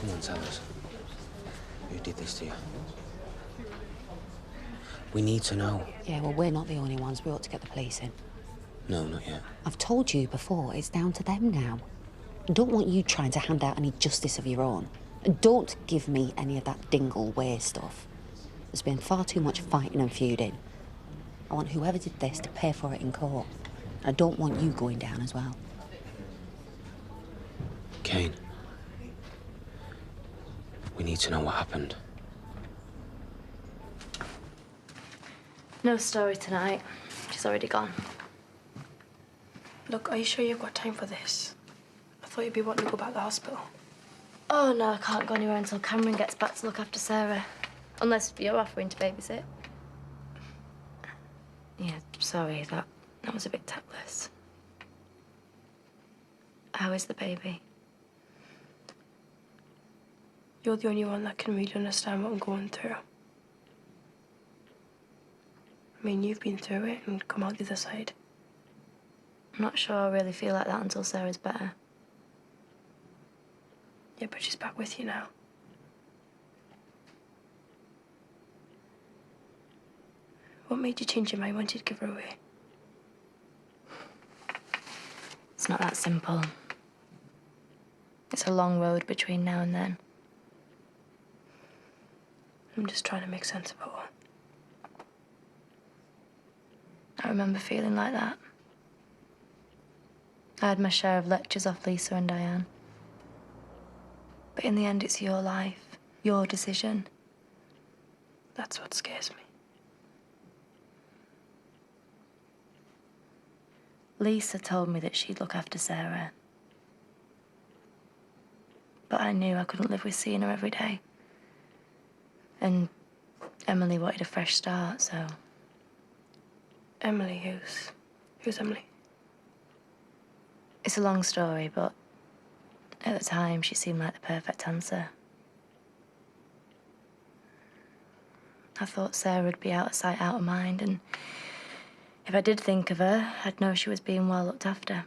Come on, tell us. Who did this to you? We need to know. Yeah, well, we're not the only ones. We ought to get the police in. No, not yet. I've told you before, it's down to them now. I don't want you trying to hand out any justice of your own. And don't give me any of that Dingle way stuff. There's been far too much fighting and feuding. I want whoever did this to pay for it in court. I don't want you going down as well. Kane. We need to know what happened. No story tonight. She's already gone. Look, are you sure you've got time for this? I thought you'd be wanting to go back to the hospital. Oh, no, I can't go anywhere until Cameron gets back to look after Sarah. Unless you're offering to babysit. Yeah, sorry, that was a bit tactless. How is the baby? You're the only one that can really understand what I'm going through. I mean, you've been through it and come out the other side. I'm not sure I really feel like that until Sarah's better. Yeah, but she's back with you now. What made you change your mind when you'd give her away? It's not that simple. It's a long road between now and then. I'm just trying to make sense of it all. I remember feeling like that. I had my share of lectures off Lisa and Diane. But in the end, it's your life, your decision. That's what scares me. Lisa told me that she'd look after Sarah. But I knew I couldn't live with seeing her every day. And Emily wanted a fresh start, so... Emily, who's Emily? It's a long story, but at the time, she seemed like the perfect answer. I thought Sarah would be out of sight, out of mind, and if I did think of her, I'd know she was being well looked after.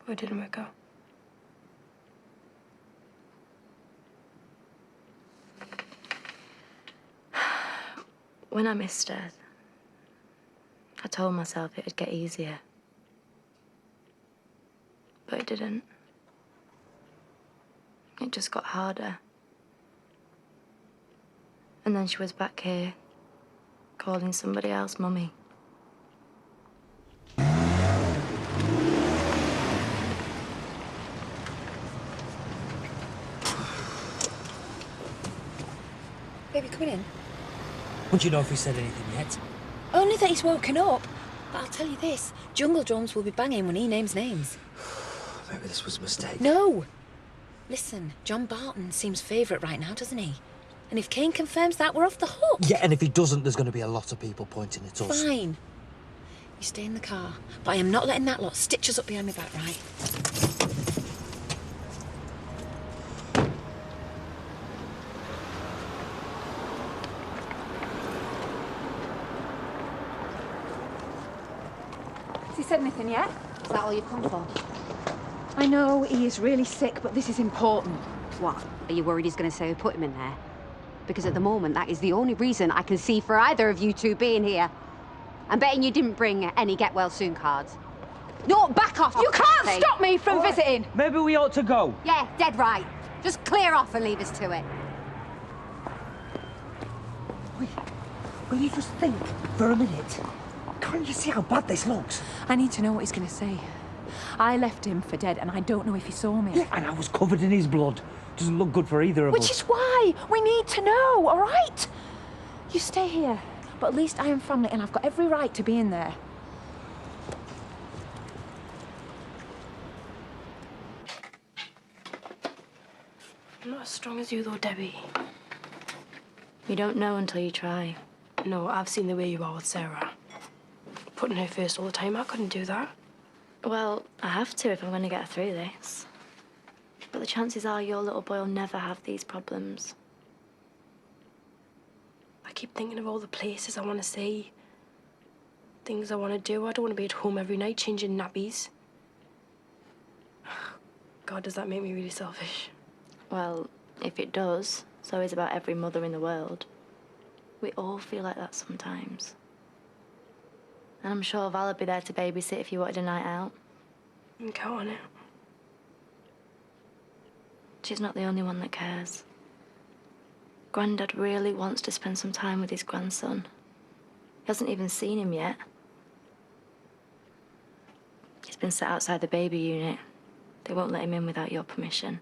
But it didn't work out. When I missed her, I told myself it would get easier. But it didn't. It just got harder. And then she was back here, calling somebody else Mummy. Baby, coming in? Would you know if he said anything yet? Only that he's woken up. But I'll tell you this, jungle drums will be banging when he names names. Maybe this was a mistake. No! Listen, John Barton seems favourite right now, doesn't he? And if Kane confirms that, we're off the hook. Yeah, and if he doesn't, there's going to be a lot of people pointing at us. Fine. You stay in the car. But I am not letting that lot stitch us up behind my back, right? Has he said anything yet? Is that all you've come for? I know he is really sick, but this is important. What? Are you worried he's going to say who put him in there? Because at the moment, that is the only reason I can see for either of you two being here. I'm betting you didn't bring any get-well-soon cards. No, back off! You can't stop me from visiting! Maybe we ought to go. Yeah, dead right. Just clear off and leave us to it. Wait, will you just think for a minute? Can't you see how bad this looks? I need to know what he's going to say. I left him for dead, and I don't know if he saw me. Yeah, and I was covered in his blood. Doesn't look good for either of us. Which is why we need to know, all right? You stay here, but at least I am family, and I've got every right to be in there. I'm not as strong as you, though, Debbie. You don't know until you try. No, I've seen the way you are with Sarah. Putting her first all the time, I couldn't do that. Well, I have to if I'm going to get her through this. But the chances are your little boy will never have these problems. I keep thinking of all the places I want to see, things I want to do. I don't want to be at home every night changing nappies. God, does that make me really selfish? Well, if it does, so is about every mother in the world. We all feel like that sometimes. And I'm sure Val would be there to babysit if you wanted a night out. You can count on it. She's not the only one that cares. Grandad really wants to spend some time with his grandson. He hasn't even seen him yet. He's been sat outside the baby unit. They won't let him in without your permission.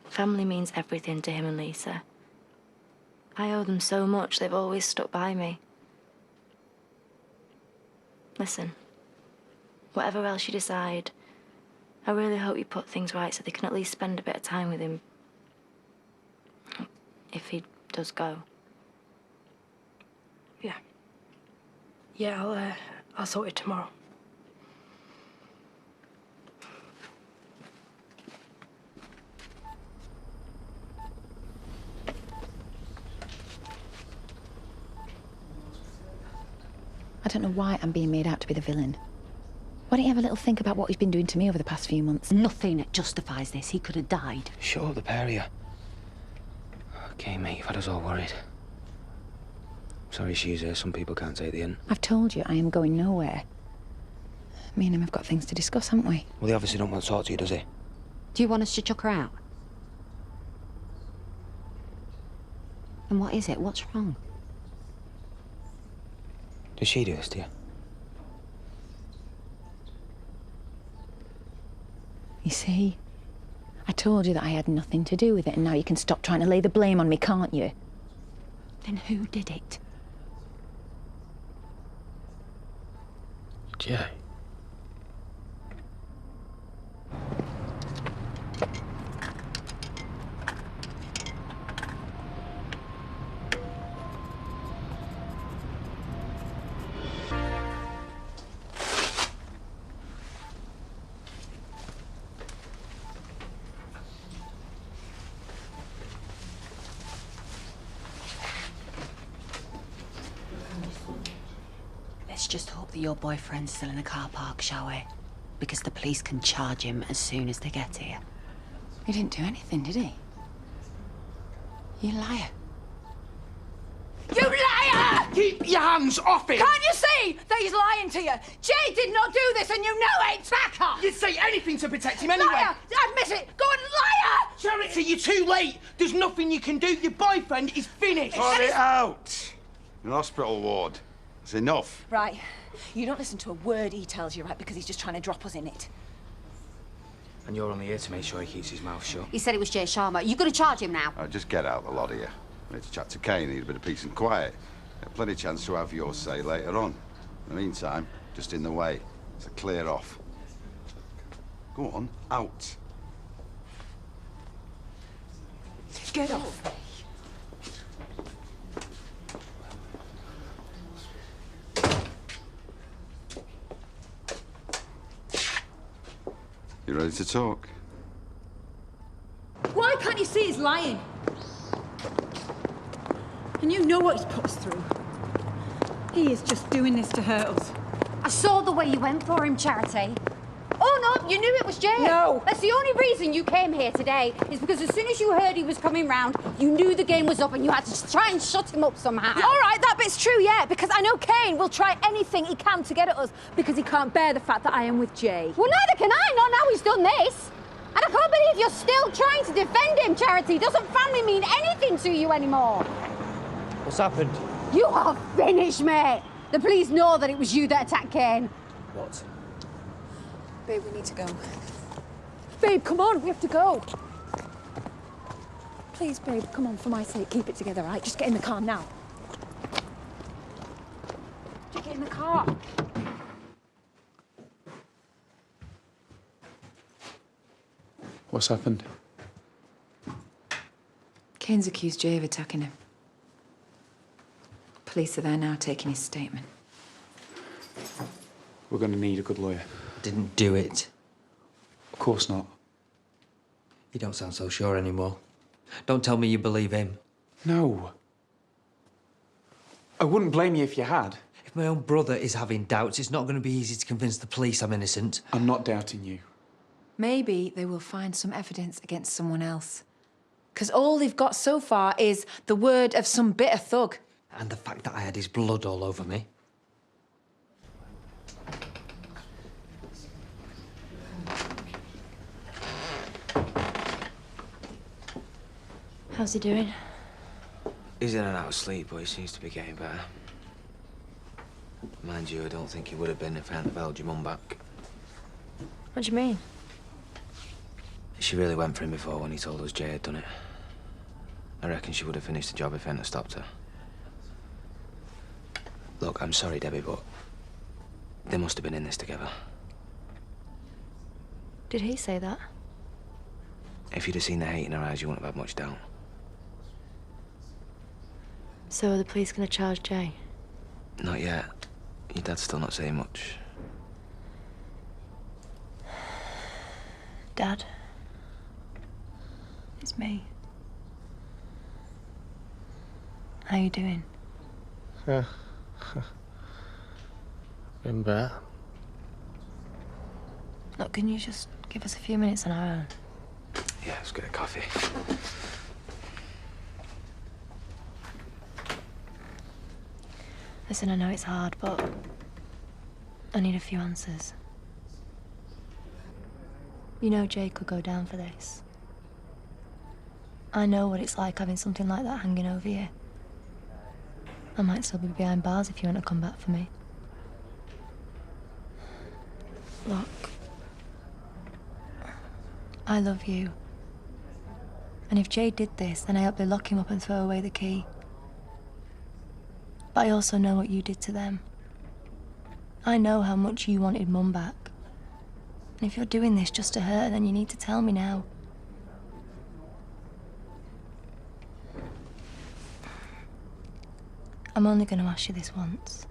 Family means everything to him and Lisa. I owe them so much, they've always stuck by me. Listen, whatever else you decide, I really hope you put things right so they can at least spend a bit of time with him. If he does go. Yeah. Yeah, I'll sort it tomorrow. I don't know why I'm being made out to be the villain. Why don't you have a little think about what he's been doing to me over the past few months? Nothing justifies this. He could have died. Shut up, the pair of you. Okay, mate, you've had us all worried. Sorry she's here. Some people can't take the hint. I've told you I am going nowhere. Me and him have got things to discuss, haven't we? Well, he obviously don't want to talk to you, does he? Do you want us to chuck her out? And what is it? What's wrong? Did she do this to you? You see, I told you that I had nothing to do with it, and now you can stop trying to lay the blame on me, can't you? Then who did it? Jay. Let's just hope that your boyfriend's still in the car park, shall we? Because the police can charge him as soon as they get here. He didn't do anything, did he? You liar. You liar! Keep your hands off him! Can't you see that he's lying to you? Jay did not do this, and you know it! Back off! You'd say anything to protect him anyway! Liar! Admit it! Go on, liar! Charity, you're too late! There's nothing you can do. Your boyfriend is finished! Sort it out! In an hospital ward. It's enough. Right. You don't listen to a word he tells you, right? Because he's just trying to drop us in it. And you're only here to make sure he keeps his mouth shut. He said it was Jay Sharma. You got to charge him now. Just get out, the lot of you. I need to chat to Kane, need a bit of peace and quiet. Plenty of chance to have your say later on. In the meantime, just in the way. So clear off. Go on, out. Get off. You ready to talk? Why can't you see he's lying? And you know what he's put us through. He is just doing this to hurt us. I saw the way you went for him, Charity. Oh, no, you knew it was Jay. No. That's the only reason you came here today, is because as soon as you heard he was coming round, you knew the game was up and you had to try and shut him up somehow. All right, that bit's true, yeah, because I know Kane will try anything he can to get at us because he can't bear the fact that I am with Jay. Well, neither can I, not now he's done this. And I can't believe you're still trying to defend him, Charity. Doesn't family mean anything to you anymore? What's happened? You are finished, mate. The police know that it was you that attacked Kane. What? Babe, we need to go. Babe, come on, we have to go. Please, babe, come on, for my sake, keep it together, right? Just get in the car now. Just get in the car. What's happened? Kane's accused Jay of attacking him. Police are there now taking his statement. We're going to need a good lawyer. Didn't do it. Of course not. You don't sound so sure anymore. Don't tell me you believe him. No. I wouldn't blame you if you had. If my own brother is having doubts, it's not going to be easy to convince the police I'm innocent. I'm not doubting you. Maybe they will find some evidence against someone else. Because all they've got so far is the word of some bitter thug. And the fact that I had his blood all over me. How's he doing? He's in and out of sleep, but he seems to be getting better. Mind you, I don't think he would have been if I hadn't held your mum back. What do you mean? She really went for him before when he told us Jay had done it. I reckon she would have finished the job if I hadn't stopped her. Look, I'm sorry, Debbie, but they must have been in this together. Did he say that? If you'd have seen the hate in her eyes, you wouldn't have had much doubt. So are the police going to charge Jay? Not yet. Your dad's still not saying much. Dad? It's me. How you doing? Been better. Look, can you just give us a few minutes on our own? Yeah, let's get a coffee. Listen, I know it's hard, but I need a few answers. You know Jay could go down for this. I know what it's like having something like that hanging over you. I might still be behind bars if you want to come back for me. Look, I love you. And if Jay did this, then I hope they lock him up and throw away the key. But I also know what you did to them. I know how much you wanted Mum back. And if you're doing this just to her, then you need to tell me now. I'm only going to ask you this once.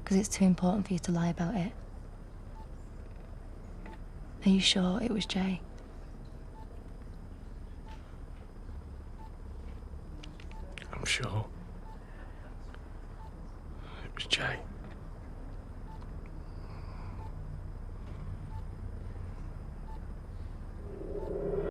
Because it's too important for you to lie about it. Are you sure it was Jay? I'm sure.